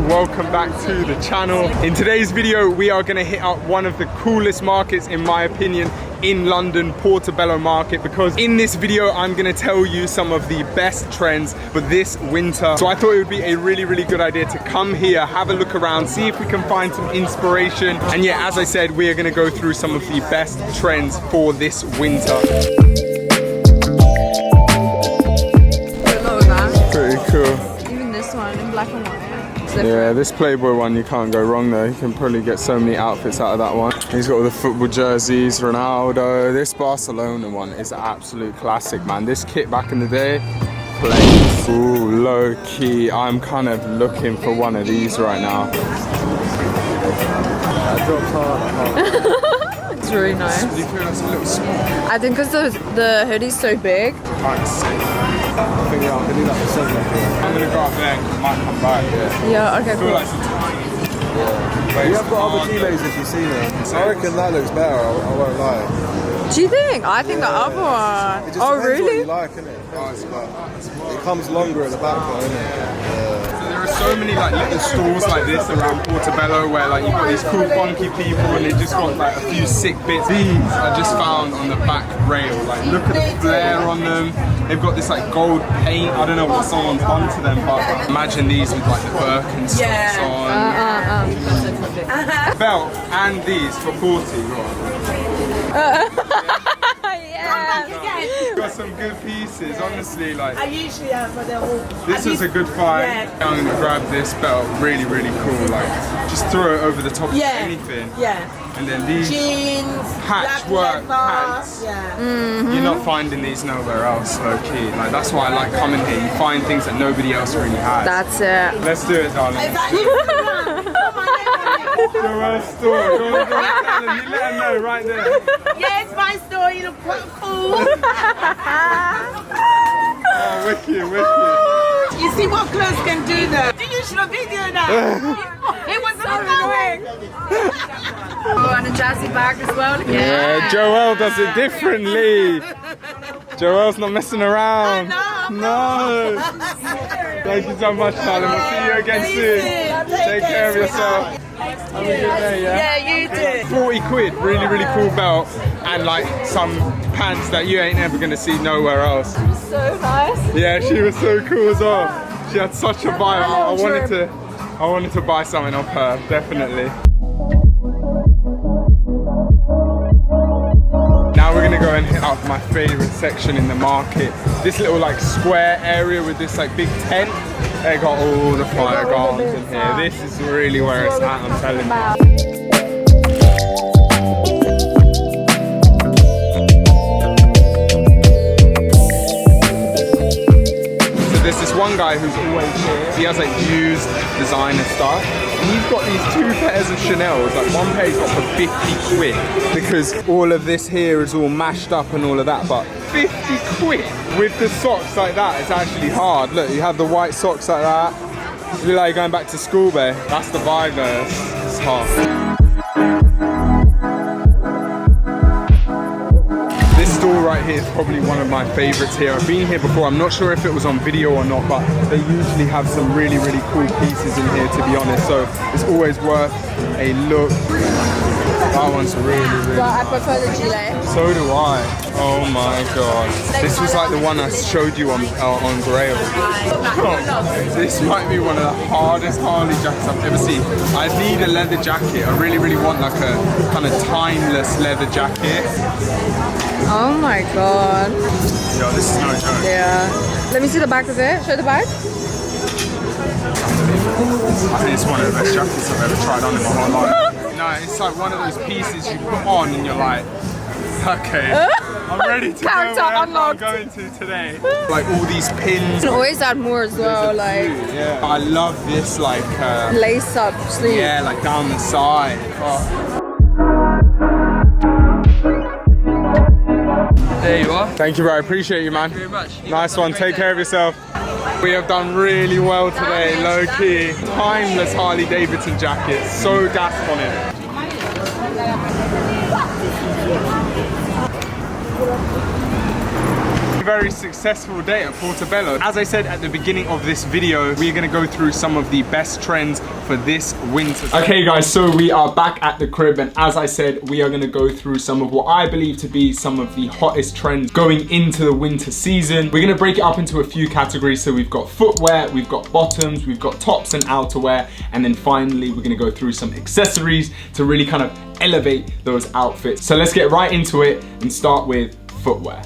welcome back to the channel. In today's video we are going to hit up one of the coolest markets in my opinion in London, Portobello market, because in this video I'm going to tell you some of the best trends for this winter. So I thought it would be a really good idea to come here, have a look around, see if we can find some inspiration, and yeah, as I said, we are going to go through some of the best trends for this winter. Pretty cool. Even this one in black and white. Yeah, this Playboy one you can't go wrong though. You can probably get so many outfits out of that one. He's got all the football jerseys, Ronaldo. This Barcelona one is an absolute classic, man. This kit back in the day, plays. Ooh, low key. I'm kind of looking for one of these right now. It's really nice. Do you feel that's a little small? I think because the hoodie's so big. I think yeah, I'm gonna do that for 7. I'm gonna go up there and I might come back. Yeah, okay, I feel cool. like it's a tiny. You have got other kilos if you've seen it. I reckon that looks better, I won't lie. Do you think? I think the other one. It just Oh, depends really? what you like, innit? It comes longer at the back though, innit? There are so many like little stores like this around Portobello where like you've got these cool funky people and they just got like a few sick bits. These I just found on the back rail. Like look at the flare on them. They've got this like gold paint. I don't know what someone's done to them, but imagine these with like the Birkenstocks on. Belt and these for 40. Got some good pieces, honestly. Like I usually have, but they're all. this is a good find. Yeah. I'm gonna grab this belt, really cool. Like just throw it over the top of Yeah. anything. Yeah. And then these Jeans, patchwork black pants. leather. Mm-hmm. You're not finding these nowhere else, low key. Like that's why I like coming here. You find things that nobody else really has. That's it. Let's do it, darling. Is that you? Joel's store. Go on, tell them. You let them know right there. Yeah, it's my store. You look quite cool. Oh, wicked. You see what clothes can do though? You should have video now. It was so annoying. Oh, and a jazzy bag as well. Yeah, Joel does it differently. Joel's not messing around. No. Thank you so much, darling. We'll see you again soon. Take care of yourself. Have a good day, yeah? Yeah, you do. 40 quid, really cool belt, and like some pants that you ain't ever gonna see nowhere else. So nice. Yeah, she was so cool as well. She had such a vibe. I wanted to buy something off her, definitely. Now we're gonna go and hit up my favorite section in the market. This little like square area with this like big tent. They got all the fire gardens in here. This is really where it's at, I'm telling you. There's this one guy who's always here. He has like used designer stuff. And he's got these 2 pairs of Chanels. Like one pair he's got for 50 quid. Because all of this here is all mashed up and all of that. But 50 quid with the socks like that, it's actually hard. Look, you have the white socks like that. You look like you're going back to school, babe. That's the vibe there. It's hard. This store right here is probably one of my favorites here. I've been here before. I'm not sure if it was on video or not, but they usually have some really cool pieces in here, to be honest. So it's always worth a look. That one's really But I prefer the gilet. So do I. Oh my god. This was like the one I showed you on Grail. Oh, this might be one of the hardest Harley jackets I've ever seen. I need a leather jacket. I really want like a kind of timeless leather jacket. Oh my god. Yo, this is no joke. Yeah. Let me see the back of it. Show the back. I think it's one of the best jackets I've ever tried on in my whole life. No, it's like one of those pieces you put on and you're like, okay, I'm ready to go wherever I'm going to today. Like all these pins. You can always add more as well, like yeah. I love this like lace up sleeve. yeah, like down the side. Oh. There you are. Thank you, bro. I appreciate you, man. Thank you very much. Nice one. Take care of yourself. We have done really well today, low key. Timeless Harley Davidson jacket. So gassed on it. very successful day at Portobello. As I said at the beginning of this video, we're gonna go through some of the best trends for this winter. Okay guys, so we are back at the crib, and as I said, we are gonna go through some of what I believe to be some of the hottest trends going into the winter season. We're gonna break it up into a few categories. So we've got footwear, we've got bottoms, we've got tops and outerwear, and then finally we're gonna go through some accessories to really kind of elevate those outfits. So let's get right into it and start with footwear.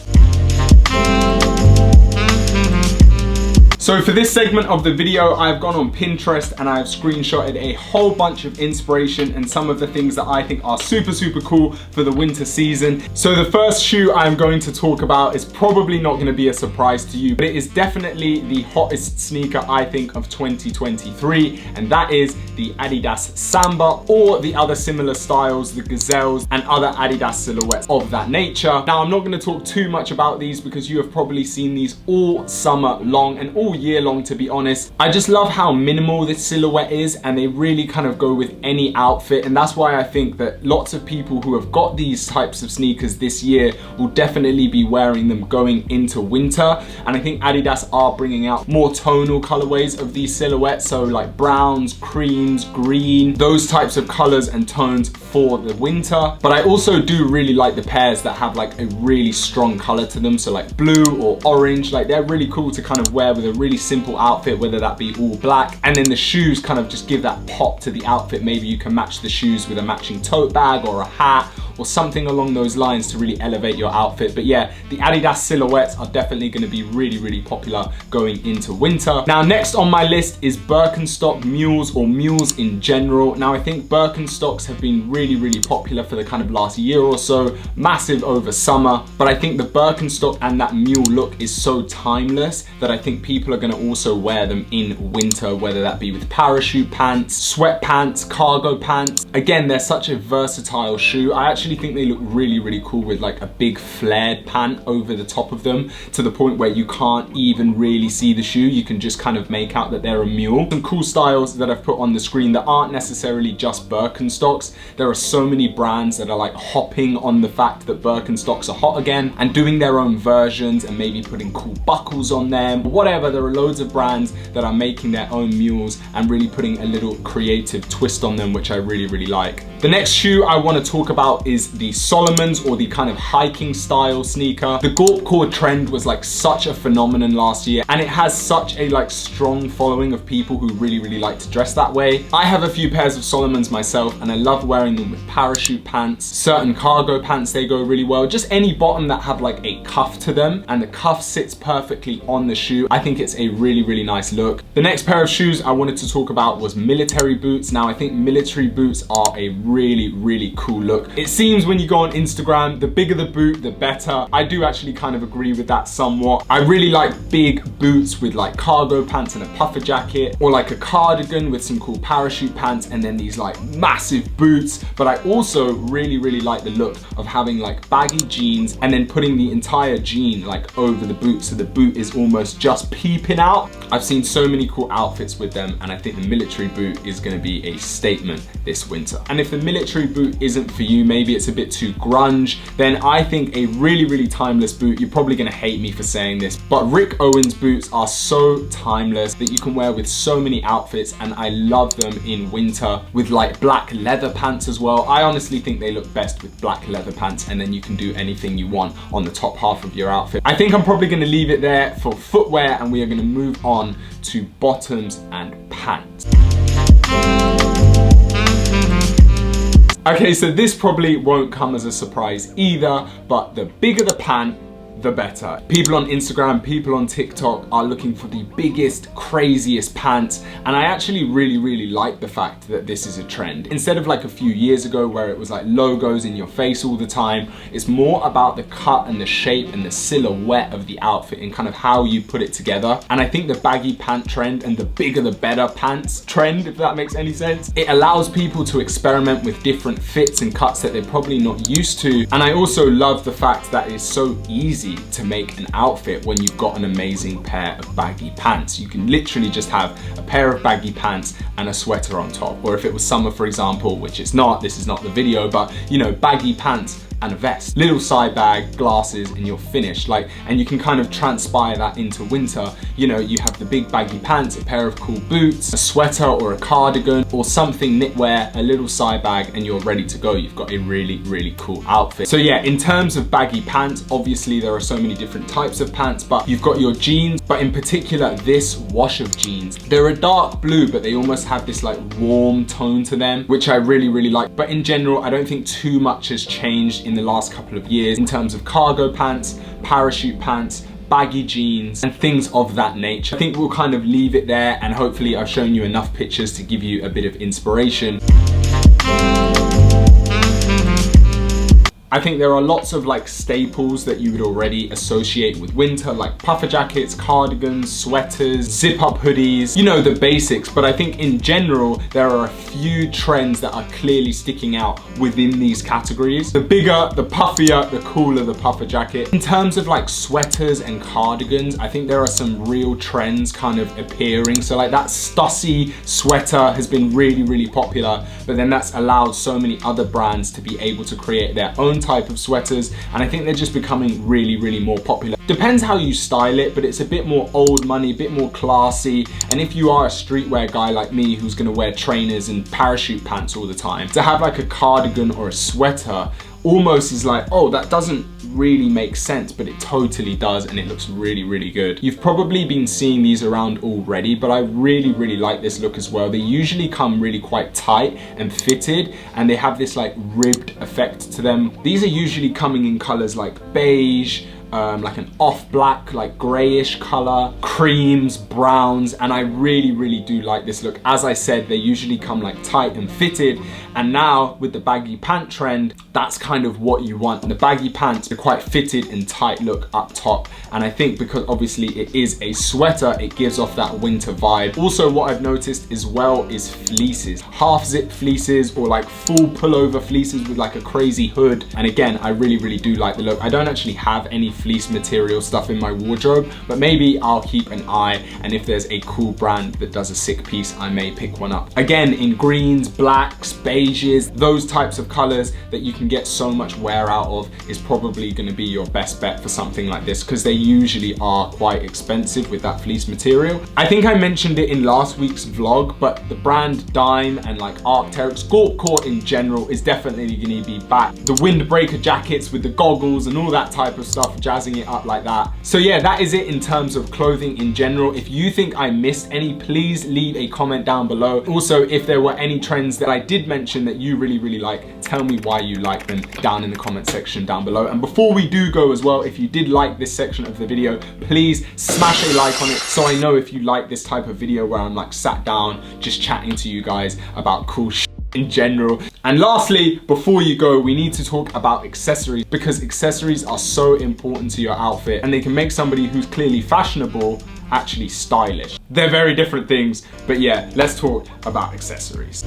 So for this segment of the video, I've gone on Pinterest and I've screenshotted a whole bunch of inspiration and some of the things that I think are super, super cool for the winter season. So the first shoe I'm going to talk about is probably not gonna be a surprise to you, but it is definitely the hottest sneaker I think of 2023, and that is the Adidas Samba, or the other similar styles, the Gazelles and other Adidas silhouettes of that nature. Now, I'm not gonna talk too much about these because you have probably seen these all summer long and all year long, to be honest. I just love how minimal this silhouette is, and they really kind of go with any outfit, and that's why I think that lots of people who have got these types of sneakers this year will definitely be wearing them going into winter. And I think Adidas are bringing out more tonal colorways of these silhouettes, so like browns, creams, green, those types of colors and tones for the winter. But I also do really like the pairs that have like a really strong color to them, so like blue or orange. Like, they're really cool to kind of wear with a really simple outfit, whether that be all black, and then the shoes kind of just give that pop to the outfit. Maybe you can match the shoes with a matching tote bag or a hat or something along those lines to really elevate your outfit. But yeah, the Adidas silhouettes are definitely going to be really, really popular going into winter. Now, next on my list is Birkenstock mules, or mules in general. Now, I think Birkenstocks have been really, really popular for the kind of last year or so, massive over summer, but I think the Birkenstock and that mule look is so timeless that I think people are going to also wear them in winter, whether that be with parachute pants, sweatpants, cargo pants. Again, they're such a versatile shoe. I actually think they look really, really cool with like a big flared pant over the top of them, to the point where you can't even really see the shoe. You can just kind of make out that they're a mule. Some cool styles that I've put on the screen that aren't necessarily just Birkenstocks. There are so many brands that are like hopping on the fact that Birkenstocks are hot again and doing their own versions and maybe putting cool buckles on them, whatever. There are loads of brands that are making their own mules and really putting a little creative twist on them, which I really, really like. The next shoe I want to talk about is the Solomon's, or the kind of hiking style sneaker. The Gorp core trend was like such a phenomenon last year, and it has such a like strong following of people who really, really like to dress that way. I have a few pairs of Solomon's myself, and I love wearing them with parachute pants, certain cargo pants, they go really well. Just any bottom that have like a cuff to them, and the cuff sits perfectly on the shoe. I think it's a really, really nice look. The next pair of shoes I wanted to talk about was military boots. Now, I think military boots are a really, really cool look. It seems when you go on Instagram, the bigger the boot, the better. I do actually kind of agree with that somewhat. I really like big boots with like cargo pants and a puffer jacket, or like a cardigan with some cool parachute pants, and then these like massive boots. But I also really, really like the look of having like baggy jeans and then putting the entire jean like over the boot, so the boot is almost just peeping out. I've seen so many cool outfits with them, and I think the military boot is going to be a statement this winter. And if the military boot isn't for you, maybe it's a bit too grunge, then I think a really, really timeless boot, you're probably going to hate me for saying this, but Rick Owens boots are so timeless that you can wear with so many outfits, and I love them in winter with like black leather pants as well. I honestly think they look best with black leather pants, and then you can do anything you want on the top half of your outfit. I think I'm probably going to leave it there for footwear, and we are going to move on to bottoms and pants. Okay, so this probably won't come as a surprise either, but the bigger the pant, the better. People on Instagram, people on TikTok are looking for the biggest, craziest pants, and I actually really, really like the fact that this is a trend. Instead of like a few years ago where it was like logos in your face all the time, it's more about the cut and the shape and the silhouette of the outfit and kind of how you put it together. And I think the baggy pant trend and the bigger the better pants trend, if that makes any sense, it allows people to experiment with different fits and cuts that they're probably not used to. And I also love the fact that it's so easy to make an outfit when you've got an amazing pair of baggy pants. You can literally just have a pair of baggy pants and a sweater on top. Or if it was summer, for example, which it's not, this is not the video, but you know, baggy pants, and a vest. Little side bag, glasses, and you're finished. Like, and you can kind of transpire that into winter. You know, you have the big baggy pants, a pair of cool boots, a sweater or a cardigan, or something knitwear, a little side bag, and you're ready to go. You've got a really, really cool outfit. So yeah, in terms of baggy pants, obviously there are so many different types of pants, but you've got your jeans, but in particular this wash of jeans. They're a dark blue, but they almost have this like warm tone to them, which I really, really like. But in general, I don't think too much has changed in the last couple of years in terms of cargo pants, parachute pants, baggy jeans, and things of that nature. I think we'll kind of leave it there, and hopefully I've shown you enough pictures to give you a bit of inspiration. I think there are lots of like staples that you would already associate with winter, like puffer jackets, cardigans, sweaters, zip up hoodies, you know, the basics. But I think in general, there are a few trends that are clearly sticking out within these categories. The bigger, the puffier, the cooler the puffer jacket. In terms of like sweaters and cardigans, I think there are some real trends kind of appearing. So like that Stussy sweater has been really, really popular, but then that's allowed so many other brands to be able to create their own type of sweaters, and I think they're just becoming really, really more popular. Depends how you style it, but it's a bit more old money, a bit more classy. And if you are a streetwear guy like me who's gonna wear trainers and parachute pants all the time, to have like a cardigan or a sweater almost is like, oh, that doesn't really make sense, but it totally does, and it looks really, really good. You've probably been seeing these around already, but I really, really like this look as well. They usually come really quite tight and fitted, and they have this like ribbed effect to them. These are usually coming in colors like beige, like an off black, like grayish color, creams, browns, and I really, really do like this look. As I said, they usually come like tight and fitted, and now with the baggy pant trend, that's kind of what you want. The baggy pants, the quite fitted and tight look up top, and I think because obviously it is a sweater, it gives off that winter vibe. Also, what I've noticed as well is fleeces, half zip fleeces or like full pullover fleeces with like a crazy hood, and again, I really, really do like the look. I don't actually have any fleece material stuff in my wardrobe, but maybe I'll keep an eye, and if there's a cool brand that does a sick piece, I may pick one up. Again, in greens, blacks, beiges, those types of colors that you can get so much wear out of is probably going to be your best bet for something like this, because they usually are quite expensive with that fleece material. I think I mentioned it in last week's vlog, but the brand Dime and like Arc'teryx, Gorpcore in general is definitely going to be back. The windbreaker jackets with the goggles and all that type of stuff, jazzing it up like that. So yeah, that is it in terms of clothing in general. If you think I missed any, please leave a comment down below. Also, if there were any trends that I did mention that you really, really like, tell me why you like them down in the comment section down below. And before we do go as well, if you did like this section of the video, please smash a like on it so I know if you like this type of video where I'm like sat down just chatting to you guys about cool shit in general. And lastly, before you go, we need to talk about accessories, because accessories are so important to your outfit, and they can make somebody who's clearly fashionable actually stylish. They're very different things, but yeah, let's talk about accessories.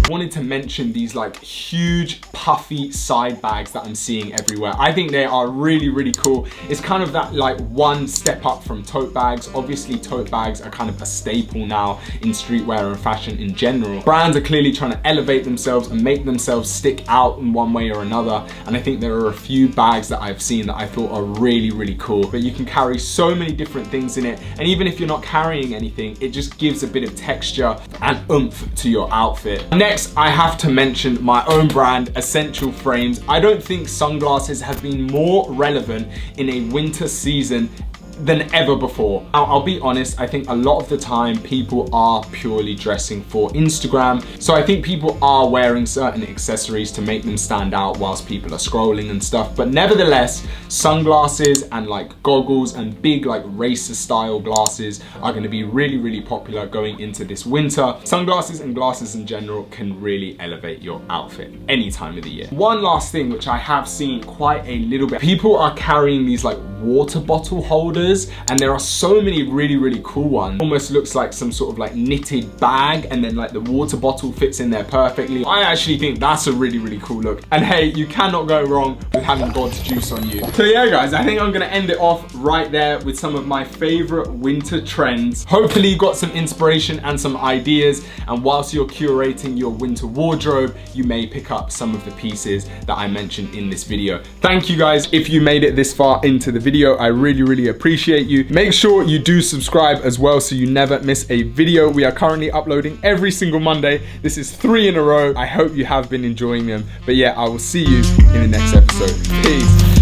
Wanted to mention these like huge puffy side bags that I'm seeing everywhere. I think they are really, really cool. It's kind of that like one step up from tote bags. Obviously tote bags are kind of a staple now in streetwear and fashion in general. Brands are clearly trying to elevate themselves and make themselves stick out in one way or another, and I think there are a few bags that I've seen that I thought are really, really cool. But you can carry so many different things in it, and even if you're not carrying anything, it just gives a bit of texture and oomph to your outfit. Next, I have to mention my own brand, Essential Frames. I don't think sunglasses have been more relevant in a winter season than ever before. Now, I'll be honest, I think a lot of the time people are purely dressing for Instagram. So I think people are wearing certain accessories to make them stand out whilst people are scrolling and stuff. But nevertheless, sunglasses and like goggles and big like racer style glasses are going to be really, really popular going into this winter. Sunglasses and glasses in general can really elevate your outfit any time of the year. One last thing which I have seen quite a little bit, people are carrying these like water bottle holders colors, and there are so many really cool ones. Almost looks like some sort of like knitted bag, and then like the water bottle fits in there perfectly. I actually think that's a really cool look. And hey, you cannot go wrong with having God's juice on you. So yeah guys, I think I'm gonna end it off right there with some of my favorite winter trends. Hopefully you got some inspiration and some ideas, and whilst you're curating your winter wardrobe, you may pick up some of the pieces that I mentioned in this video. Thank you guys if you made it this far into the video. I really appreciate you. Make sure you do subscribe as well so you never miss a video. We are currently uploading every single Monday. This is 3 in a row. I hope you have been enjoying them. But yeah, I will see you in the next episode. Peace.